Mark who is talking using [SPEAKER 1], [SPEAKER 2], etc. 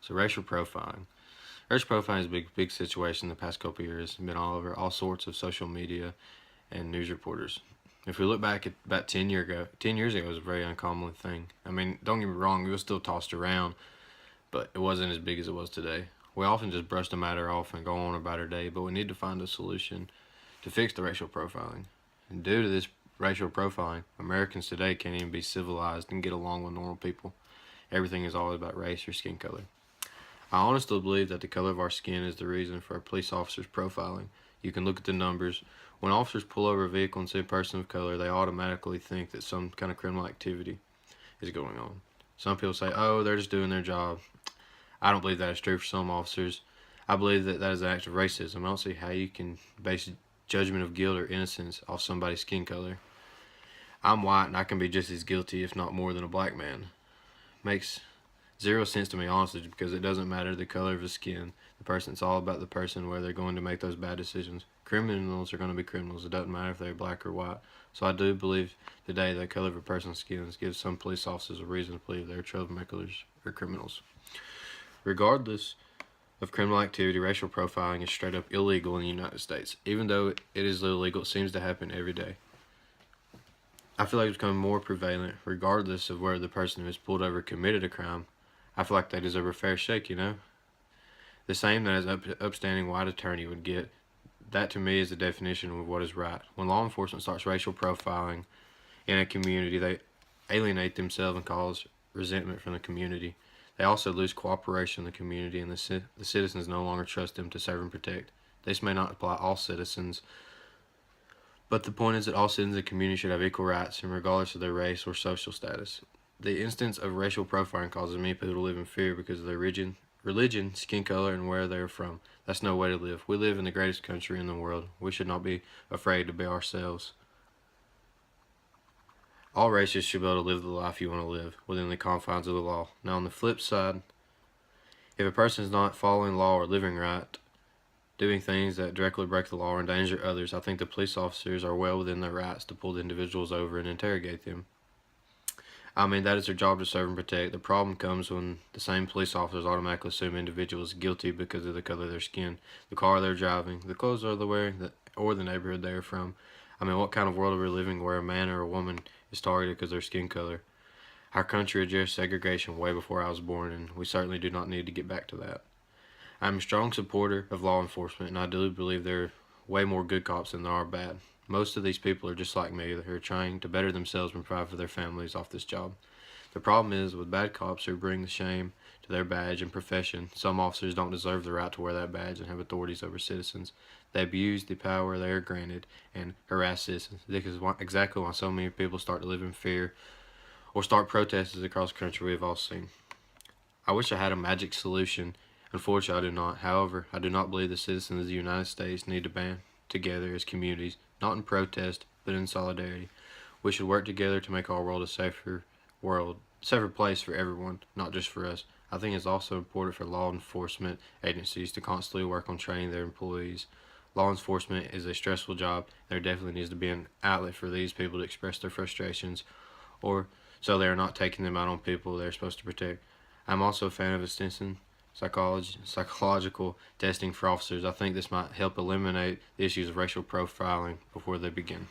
[SPEAKER 1] So racial profiling. Racial profiling is a big situation the past couple of years. It's been all over all sorts of social media and news reporters. If we look back at about 10 years ago, it was a very uncommon thing. I mean, don't get me wrong, it was still tossed around, but it wasn't as big as it was today. We often just brush the matter off and go on about our day, but we need to find a solution to fix the racial profiling. And due to this racial profiling, Americans today can't even be civilized and get along with normal people. Everything is always about race or skin color. I honestly believe that the color of our skin is the reason for police officers profiling. You can look at the numbers. When officers pull over a vehicle and see a person of color, they automatically think that some kind of criminal activity is going on. Some people say, oh, they're just doing their job. I don't believe that is true for some officers. I believe that that is an act of racism. I don't see how you can base judgment of guilt or innocence off somebody's skin color. I'm white and I can be just as guilty, if not more, than a black man. Makes zero sense to me, honestly, because it doesn't matter the color of the skin. It's all about the person where they're going to make those bad decisions. Criminals are going to be criminals. It doesn't matter if they're black or white. So I do believe today that color of a person's skin gives some police officers a reason to believe they're troublemakers or criminals. Regardless of criminal activity, racial profiling is straight up illegal in the United States. Even though it is illegal, it seems to happen every day. I feel like it's becoming more prevalent regardless of whether the person who is pulled over committed a crime. I feel like they deserve a fair shake, you know? The same that an upstanding white attorney would get. That to me is the definition of what is right. When law enforcement starts racial profiling in a community, they alienate themselves and cause resentment from the community. They also lose cooperation in the community, and the citizens no longer trust them to serve and protect. This may not apply to all citizens, but the point is that all citizens of the community should have equal rights, and regardless of their race or social status. The instance of racial profiling causes many people to live in fear because of their religion, skin color, and where they are from. That's no way to live. We live in the greatest country in the world. We should not be afraid to be ourselves. All races should be able to live the life you want to live within the confines of the law. Now, on the flip side, if a person is not following law or living right, doing things that directly break the law or endanger others, I think the police officers are well within their rights to pull the individuals over and interrogate them. I mean, that is their job to serve and protect. The problem comes when the same police officers automatically assume individuals guilty because of the color of their skin, the car they're driving, the clothes they're wearing, or the neighborhood they're from. I mean, what kind of world are we living where a man or a woman is targeted because of their skin color? Our country addressed segregation way before I was born, and we certainly do not need to get back to that. I'm a strong supporter of law enforcement, and I do believe there are way more good cops than there are bad. Most of these people are just like me, who are trying to better themselves and provide for their families off this job. The problem is with bad cops who bring the shame to their badge and profession, some officers don't deserve the right to wear that badge and have authorities over citizens. They abuse the power they are granted and harass citizens. This is exactly why so many people start to live in fear or start protests across the country we have all seen. I wish I had a magic solution. Unfortunately, I do not. However, I do not believe the citizens of the United States need to band together as communities, not in protest, but in solidarity. We should work together to make our world a safer place for everyone, not just for us. I think it's also important for law enforcement agencies to constantly work on training their employees. Law enforcement is a stressful job. There definitely needs to be an outlet for these people to express their frustrations, or so they are not taking them out on people they're supposed to protect. I'm also a fan of extensive psychological testing for officers. I think this might help eliminate the issues of racial profiling before they begin.